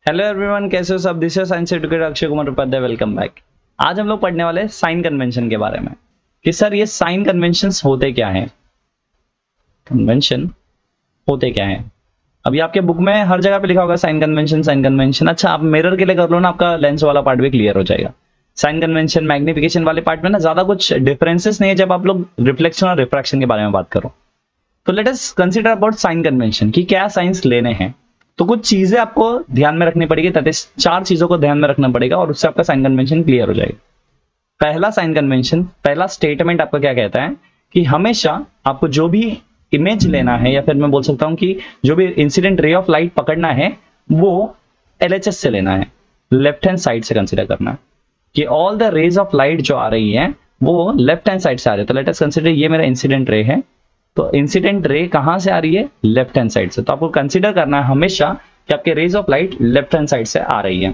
Hello everyone, कैसे हो सब। This is science educator Akshay Kumar Upadhyay. Welcome back. आज हम लोग पढ़ने वाले साइन कन्वेंशन के बारे में कि सर ये साइन कन्वेंशंस होते क्या हैं। कन्वेंशन होते क्या हैं। अभी आपके बुक में हर जगह पे लिखा होगा साइन कन्वेंशन, साइन कन्वेंशन। अच्छा, आप मिरर के लिए कर लो ना, आपका लेंस वाला पार्ट भी क्लियर हो जाएगा। साइन कन्वेंशन मैग्निफिकेशन वाले पार्ट में ना ज्यादा कुछ डिफरेंसेस नहीं है जब आप लोग रिफ्लेक्शन और रिफ्रैक्शन के बारे में बात करो। तो let us consider about sign convention कि क्या साइंस लेने हैं। तो कुछ चीजें आपको ध्यान में रखनी पड़ेगी, तथा 4 चीजों को ध्यान में रखना पड़ेगा और उससे आपका साइन कन्वेंशन क्लियर हो जाएगा। पहला साइन कन्वेंशन, पहला स्टेटमेंट आपका क्या कहता है कि हमेशा आपको जो भी इमेज लेना है, या फिर मैं बोल सकता हूं कि जो भी इंसिडेंट रे ऑफ लाइट पकड़ना है वो एलएचएस से लेना है, लेफ्ट हैंड साइड से कंसीडर करना है कि all the rays of light जो आ रही है वो लेफ्ट हैंड साइड से आ रही है। तो लेट अस कंसीडर ये मेरा इंसिडेंट रे है, तो इंसिडेंट रे कहां से आ रही है? लेफ्ट हैंड साइड से। तो आपको कंसीडर करना है हमेशा कि आपके rays of light left hand side से आ रही है।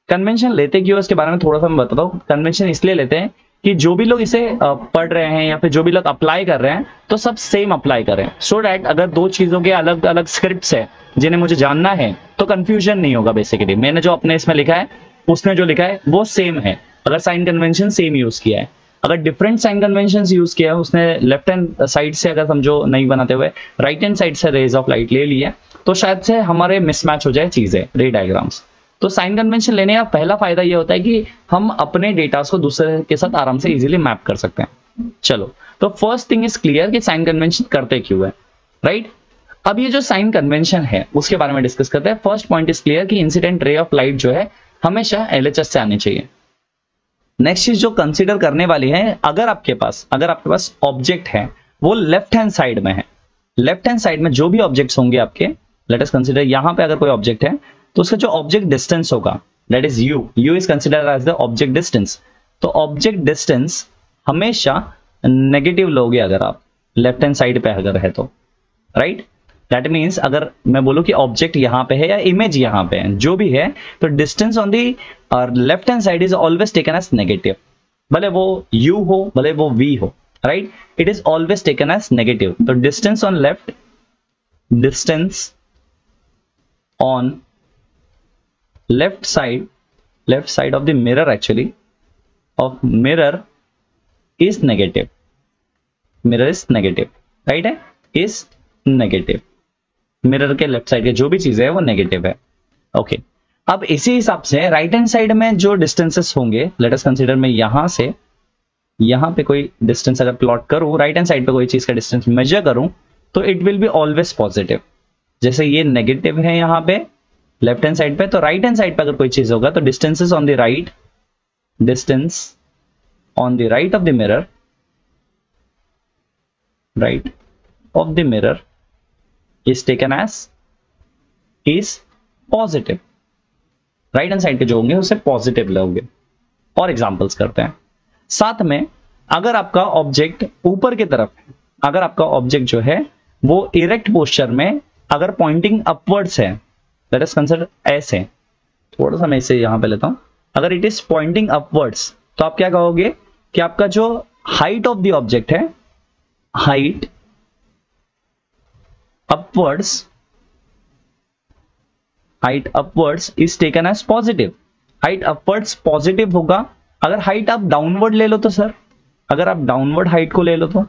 कन्वेंशन लेते क्यों, इसके बारे में थोड़ा सा मैं बताता हूं। कन्वेंशन इसलिए लेते हैं कि जो भी लोग इसे पढ़ रहे हैं या फिर जो भी लोग अप्लाई कर रहे हैं तो सब सेम अप्लाई करें, सो दैट अगर दो चीजों के अलग अलग स्क्रिप्ट्स है जिन्हें मुझे जानना है तो कंफ्यूजन नहीं होगा। बेसिकली मैंने जो अपने इसमें लिखा है उसने जो लिखा है वो सेम है, अगर साइन कन्वेंशन सेम यूज किया है। अगर डिफरेंट साइन कन्वेंशंस यूज किया है, उसने लेफ्ट हैंड साइड से अगर समझो नहीं बनाते हुए राइट हैंड साइड से रेज ऑफ लाइट ले लिया, तो शायद से हमारे मिसमैच हो जाए चीजें, रे डायग्राम्स। तो साइन कन्वेंशन लेने का पहला फायदा ये होता है कि हम अपने डेटा को दूसरे के साथ आराम से इजीली मैप कर सकते हैं। चलो, तो फर्स्ट थिंग इज क्लियर कि साइन कन्वेंशन करते क्यों है, राइट। अब ये जो साइन कन्वेंशन है उसके बारे में डिस्कस करते हैं। फर्स्ट पॉइंट इज क्लियर कि इंसिडेंट रे ऑफ लाइट जो है हमेशा एलएचएस से आनी चाहिए। नेक्स्ट चीज जो कंसीडर करने वाली है, अगर आपके पास ऑब्जेक्ट है वो लेफ्ट हैंड साइड में है, लेफ्ट हैंड साइड में जो भी ऑब्जेक्ट्स होंगे आपके, लेट अस कंसीडर यहां पे अगर कोई ऑब्जेक्ट है तो उसका जो ऑब्जेक्ट डिस्टेंस होगा that is U is considered as the object distance. तो ऑब्जेक्ट डिस्टेंस हमेशा नेगेटिव लोगे अगर आप लेफ्ट हैंड साइड पे अगर है तो, राइट। दैट मीन्स अगर मैं बोलूं कि ऑब्जेक्ट यहां पे है या इमेज यहां पे है, जो भी है, तो distance on the left hand side is always taken as negative. भले वो u हो भले वो v हो, right, it is always taken as negative. तो distance on left side of the mirror actually of mirror is negative. Mirror is negative, right है, is negative. Mirror के left side के जो भी चीजें है वो नेगेटिव है। ओके, अब इसी हिसाब से राइट हैंड साइड में जो डिस्टेंसेस होंगे, लेट अस कंसीडर मैं यहां से यहां पे कोई डिस्टेंस अगर प्लॉट करूं, राइट हैंड साइड पे कोई चीज का डिस्टेंस मेजर करूं, तो it will be always positive. जैसे ये नेगेटिव है यहां पे लेफ्ट हैंड साइड पे, तो राइट हैंड साइड पे अगर कोई चीज होगा तो distance on the right of the mirror, right of the mirror is taken as is positive। Right hand side के जो होंगे उसे पॉजिटिव लोगे। और एग्जांपल्स करते हैं साथ में। अगर आपका ऑब्जेक्ट ऊपर की तरफ है, अगर आपका ऑब्जेक्ट जो है वो इरेक्ट पोस्चर में अगर पॉइंटिंग अपवर्ड्स है, लेट अस कंसीडर ऐसे, थोड़ा सा मैं इसे यहां पे लेता हूं, अगर इट इज पॉइंटिंग अपवर्ड्स तो आप क्या कहोगे कि आपका जो हाइट ऑफ द ऑब्जेक्ट है, height upwards is taken as positive। Height upwards positive होगा। अगर हाइट आप डाउनवर्ड ले लो तो सर, अगर आप डाउनवर्ड हाइट को ले लो तो,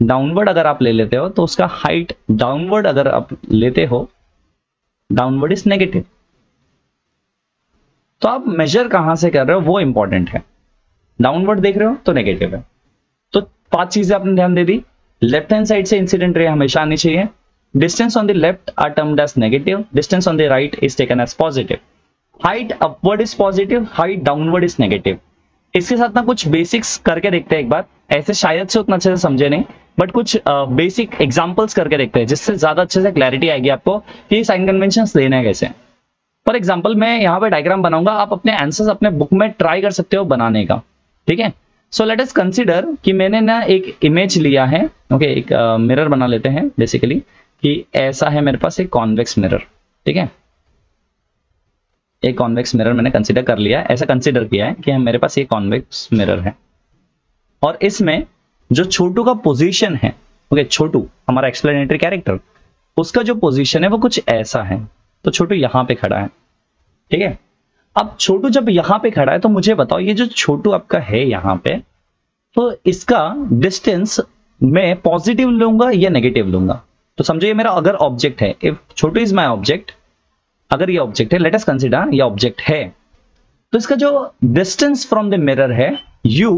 डाउनवर्ड अगर आप ले लेते हो तो उसका हाइट डाउनवर्ड अगर आप लेते हो, डाउनवर्ड इज नेगेटिव। तो आप मेजर कहां से कर रहे हो वो इंपॉर्टेंट है। डाउनवर्ड देख रहे हो तो नेगेटिव है। तो 5 चीजें आपने ध्यान दे दी। लेफ्ट हैंड साइड से इंसिडेंट रे हमेशा आनी चाहिए। Distance on the left are termed as negative, distance on the right is taken as positive. Height upward is positive, height downward is negative. इसके साथ ना कुछ बेसिक्स करके देखते हैं एक बार। ऐसे शायद से उतना अच्छे से समझे नहीं, बट कुछ बेसिक एग्जांपल्स करके देखते हैं जिससे ज्यादा अच्छे से क्लैरिटी आएगी आपको कि साइन कन्वेंशंस लेने हैं कैसे। फॉर एग्जाम्पल मैं यहाँ पे डायग्राम बनाऊंगा, आप अपने आंसर्स अपने बुक में ट्राई कर सकते हो बनाने का, ठीक है। सो लेट अस कंसीडर कि मैंने ना एक इमेज लिया है, ओके, एक मिरर बना लेते हैं बेसिकली कि ऐसा है मेरे पास एक कॉन्वेक्स मिरर, ठीक है। एक कॉन्वेक्स मिरर मैंने कंसीडर कर लिया, ऐसा कंसीडर किया है कि मेरे पास ये कॉन्वेक्स मिरर है और इसमें जो छोटू का पोजीशन है, ओके, छोटू हमारा एक्सप्लेनेटरी कैरेक्टर, उसका जो पोजीशन है वो कुछ ऐसा है। तो छोटू यहां पे खड़ा है, ठीक है। अब छोटू जब यहां पे खड़ा है तो मुझे बताओ ये जो छोटू आपका है यहां पे, तो इसका डिस्टेंस मैं पॉजिटिव लूंगा या नेगेटिव लूंगा? तो समझो ये मेरा अगर ऑब्जेक्ट है, if Chhotu is my object, अगर ये ऑब्जेक्ट है, लेट अस कंसीडर ये ऑब्जेक्ट है, तो इसका जो डिस्टेंस फ्रॉम द मिरर है u,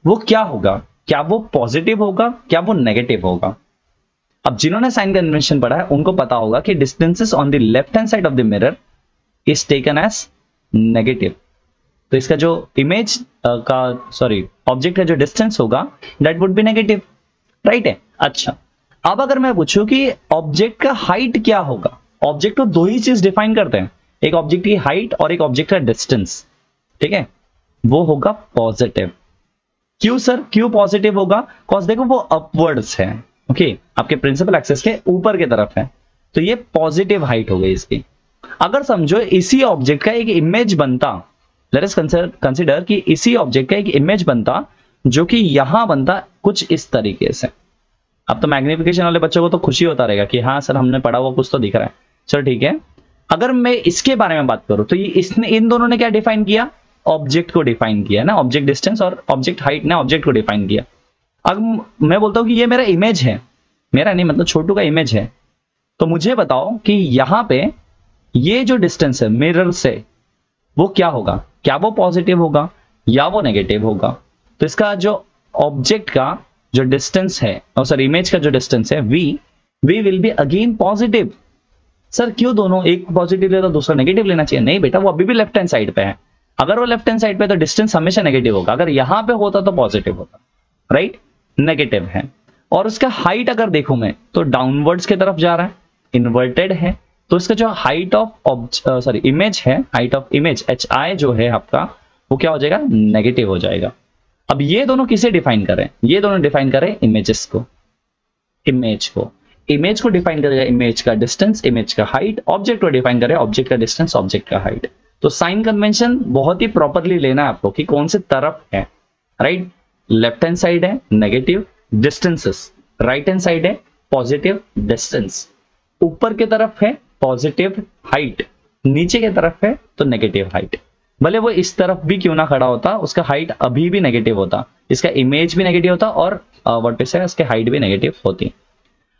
वो क्या होगा? क्या वो पॉजिटिव होगा, क्या वो नेगेटिव होगा? अब जिन्होंने साइन कन्वेंशन पढ़ा है उनको पता होगा कि distances on the left hand side of the mirror is taken as negative. तो इसका जो इमेज ऑब्जेक्ट का जो डिस्टेंस होगा that would be negative, right है। अच्छा, अब अगर मैं पूछूं कि ऑब्जेक्ट का हाइट क्या होगा? ऑब्जेक्ट को दो ही चीज डिफाइन करते हैं, एक ऑब्जेक्ट की हाइट और एक ऑब्जेक्ट का डिस्टेंस, ठीक है, वो होगा पॉजिटिव। क्यों सर, क्यों पॉजिटिव होगा? कॉज देखो वो अपवर्ड्स है, ओके, आपके प्रिंसिपल एक्सिस के ऊपर की तरफ है, तो ये पॉजिटिव हाइट हो गई इसकी। अगर समझो इसी ऑब्जेक्ट का एक इमेज बनता, लेट अस कंसीडर कि इसी ऑब्जेक्ट का एक इमेज बनता जो कि यहां बनता कुछ इस तरीके से। अब तो मैग्निफिकेशन वाले बच्चों को तो खुशी होता रहेगा कि हाँ सर हमने पढ़ा हुआ कुछ तो दिख रहा है। चलो ठीक है, अगर मैं इसके बारे में बात करूं तो ये इसने इन दोनों ने क्या डिफाइन किया? ऑब्जेक्ट को डिफाइन किया ना, ऑब्जेक्ट डिस्टेंस और ऑब्जेक्ट हाइट ने ऑब्जेक्ट को डिफाइन किया। अब मैं बोलता हूं कि ये मेरा इमेज है, मेरा नहीं मतलब छोटू का इमेज है, तो मुझे बताओ कि यहां पे ये जो डिस्टेंस है मिरर से वो क्या होगा? क्या वो पॉजिटिव होगा या वो नेगेटिव होगा? तो इसका जो ऑब्जेक्ट का जो डिस्टेंस है, और सर इमेज का जो डिस्टेंस है v will be again positive. Sir क्यों दोनों, एक पॉजिटिव ले तो दूसरा नेगेटिव लेना चाहिए? नहीं बेटा, वो अभी भी लेफ्ट हैंड साइड पे है। अगर वो लेफ्ट हैंड साइड पे तो डिस्टेंस हमेशा नेगेटिव होगा, अगर यहां पे होता तो पॉजिटिव होता, राइट, नेगेटिव है। और उसका हाइट अगर देखूं मैं तो डाउनवर्ड्स की तरफ जा रहा है, इन्वर्टेड है, तो इसका जो हाइट ऑफ इमेज है, हाइट ऑफ इमेज hi जो है आपका, वो क्या हो जाएगा? नेगेटिव हो जाएगा। अब ये दोनों किसे डिफाइन करें? ये दोनों डिफाइन करें इमेजेस को, इमेज को डिफाइन करेगा इमेज का डिस्टेंस, इमेज का हाइट, ऑब्जेक्ट को डिफाइन करेगा ऑब्जेक्ट का डिस्टेंस, ऑब्जेक्ट का हाइट। तो साइन कन्वेंशन बहुत ही प्रॉपरली लेना है आपको कि कौन से तरफ है, राइट, लेफ्ट हैंड साइड है negative distances, right hand side है पॉजिटिव डिस्टेंस, ऊपर की तरफ है पॉजिटिव हाइट, नीचे की तरफ है तो नेगेटिव हाइट। भले वो इस तरफ भी क्यों ना खड़ा होता, उसका हाइट अभी भी नेगेटिव होता, इसका इमेज भी नेगेटिव होता और व्हाट इज उसके हाइट भी नेगेटिव होती।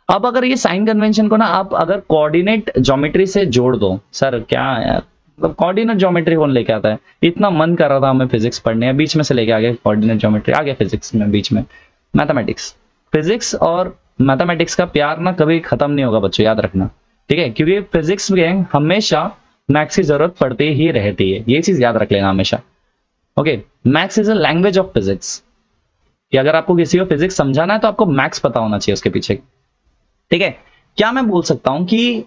अब अगर ये साइन कन्वेंशन को ना आप अगर कोऑर्डिनेट ज्योमेट्री से जोड़ दो, सर क्या यार, मतलब कोऑर्डिनेट ज्योमेट्री कौन लेके आता है? इतना मन कर रहा था हमें फिजिक्स पढ़ने, बीच में से लेके आ गया कोऑर्डिनेट ज्योमेट्री, आ गया फिजिक्स में, बीच में मैथमेटिक्स। फिजिक्स और मैथमेटिक्स का प्यार ना कभी खत्म नहीं होगा बच्चों, याद रखना, ठीक है, क्योंकि फिजिक्स में हमेशा मैथ्स की जरूरत पड़ती ही रहती है, ये चीज याद रख लेना हमेशा। Okay, maths is a language of physics, कि अगर आपको किसी को फिजिक्स समझाना है तो आपको मैथ्स पता होना चाहिए उसके पीछे, ठीक है। क्या मैं बोल सकता हूं कि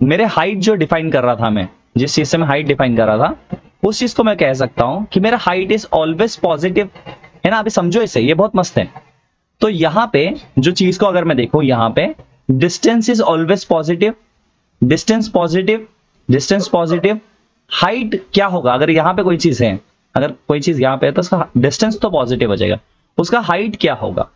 मेरे हाइट जो डिफाइन कर रहा था, मैं जिस चीज से मैं हाइट डिफाइन कर रहा था, उस चीज को मैं कह सकता हूं कि मेरा हाइट इज ऑलवेज पॉजिटिव, है ना? अभी समझो इसे, ये बहुत मस्त है। तो यहां पे जो चीज को अगर मैं देखूं, यहां पे distance is always positive, distance positive, distance positive, height क्या होगा? अगर यहां पे कोई चीज है, अगर कोई चीज यहां पे है तो उसका डिस्टेंस तो पॉजिटिव हो जाएगा, उसका हाइट क्या होगा?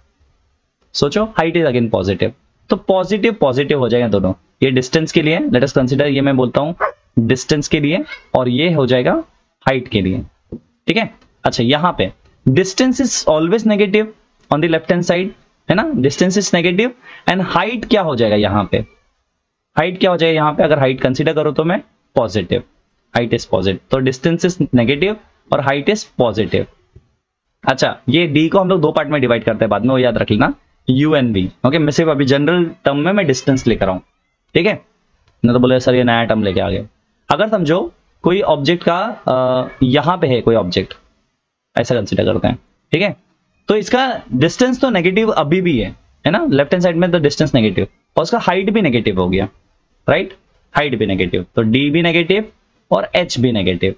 सोचो, हाइट इज अगेन पॉजिटिव, तो पॉजिटिव पॉजिटिव हो जाएगा दोनों। ये डिस्टेंस के लिए, लेट अस कंसीडर, ये मैं बोलता हूं डिस्टेंस के लिए, और ये हो जाएगा हाइट के लिए, ठीक है। अच्छा, यहां पे distance is always negative on the left hand side, है ना, distance is negative, and height क्या हो जाएगा यहां पे? हाइट क्या हो जाएगा यहां पे? अगर हाइट कंसीडर करो तो मैं पॉजिटिव, हाइट इज पॉजिटिव, तो डिस्टेंस इज नेगेटिव और हाइट इज पॉजिटिव। अच्छा, ये डी को हम लोग दो पार्ट में डिवाइड करते हैं बाद में, वो याद रख लेना, यू एंड वी, ओके। मैं सिर्फ अभी जनरल टर्म में मैं डिस्टेंस लेकर आऊं, ठीक है, ना तो बोले सर ये नया टर्म लेके आ गए। अगर समझो कोई ऑब्जेक्ट का यहां पे है कोई ऑब्जेक्ट, ऐसा कंसीडर करते हैं, ठीक है, तो इसका डिस्टेंस तो नेगेटिव अभी भी है ना, लेफ्ट हैंड साइड में तो डिस्टेंस नेगेटिव, और उसका हाइट भी नेगेटिव हो गया, राइट, हाइट भी नेगेटिव, तो डी भी नेगेटिव और एच भी नेगेटिव,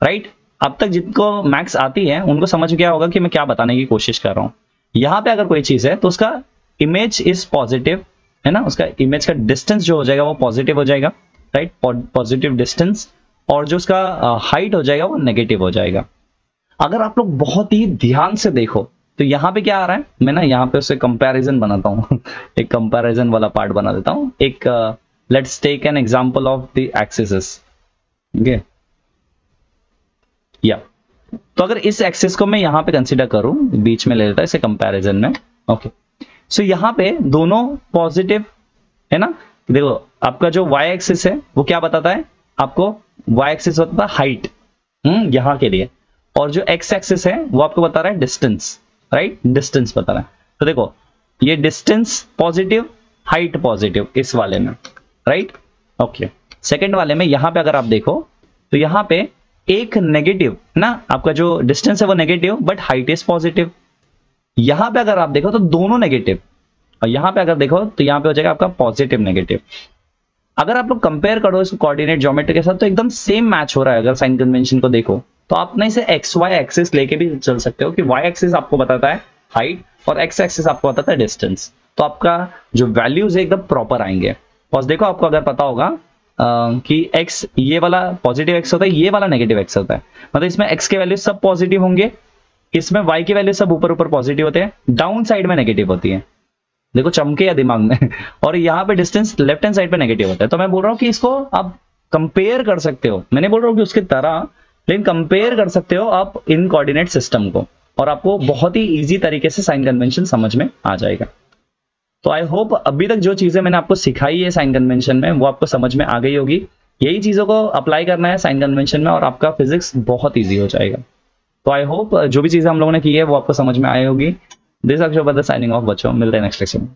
राइट। अब तक जिनको मैथ्स आती है उनको समझ गया होगा कि मैं क्या बताने की कोशिश कर रहा हूं। यहां पे अगर कोई चीज है तो उसका इमेज इज पॉजिटिव, है ना, उसका इमेज का डिस्टेंस जो हो जाएगा वो पॉजिटिव हो जाएगा, राइट, पॉजिटिव डिस्टेंस, और जो उसका हाइट हो जाएगा वो नेगेटिव हो जाएगा। अगर आप लोग बहुत ही ध्यान से देखो तो यहाँ पे क्या आ रहा है, मैं ना यहाँ पे उसे कंपैरिजन बनाता हूँ एक कंपैरिजन वाला पार्ट बना देता हूँ। एक let's take an example of the axis, okay, या तो अगर इस एक्सिस को मैं यहाँ पे कंसीडर करूं, बीच में ले लेता है इसे कंपैरिजन में, ओके। सो यहाँ पे दोनों पॉजिटिव है ना। देखो आपका जो y एक्सिस है वो क्या बताता है आपको, y एक्सिस बताता है हाइट यहाँ के लिए, और जो x एक्सिस है वो आपको बता रहा है डिस्टेंस, राइट, डिस्टेंस बता रहा है। तो देखो ये डिस्टेंस पॉजिटिव, हाइट पॉजिटिव इस वाले में, राइट, ओके। सेकंड वाले में यहाँ पे अगर आप देखो तो यहाँ पे एक नेगेटिव ना, आपका जो डिस्टेंस है वो negative but height is positive. यहां पे अगर आप देखो तो दोनों नेगेटिव, और यहां पे अगर देखो तो यहां पे हो जाएगा आपका पॉजिटिव नेगेटिव। अगर आप लोग कंपेयर करो इसको कोऑर्डिनेट ज्योमेट्री के साथ तो एकदम सेम मैच हो रहा है। अगर साइन कन्वेंशन को देखो तो आप ना इसे एक्स वाई एक्सिस लेके भी चल सकते हो कि वाई एक्सिस आपको बताता है हाइट और एक्स एक्सिस आपको बताता है डिस्टेंस, तो आपका जो वैल्यूज है एकदम प्रॉपर आएंगे। और देखो आपको अगर पता होगा कि x ये वाला पॉजिटिव x होता है, ये वाला नेगेटिव x होता है, मतलब इसमें x के वैल्यू सब पॉजिटिव होंगे, इसमें y के वैल्यू सब ऊपर ऊपर पॉजिटिव होते हैं, डाउन साइड में नेगेटिव होती है। देखो चमके या दिमाग में और यहाँ पे डिस्टेंस लेफ्ट हैंड साइड पे नेगेटिव होता है। तो मैं बोल रहा हूँ कि इसको आप कंपेयर कर सकते हो, मैं नहीं बोल रहा हूँ कि उसकी तरह, लेकिन कंपेयर कर सकते हो आप इन कोऑर्डिनेट सिस्टम को, और आपको बहुत ही ईजी तरीके से साइन कन्वेंशन समझ में आ जाएगा। तो आई होप अभी तक जो चीजें मैंने आपको सिखाई है साइन कन्वेंशन में वो आपको समझ में आ गई होगी। यही चीजों को अप्लाई करना है साइन कन्वेंशन में और आपका फिजिक्स बहुत इजी हो जाएगा। तो आई होप जो भी चीजें हम लोगों ने की है वो आपको समझ में आई होगी। दिस अक्षय बद्दल साइनिंग ऑफ बच्चों, मिलते हैं नेक्स्ट लेक्चर में।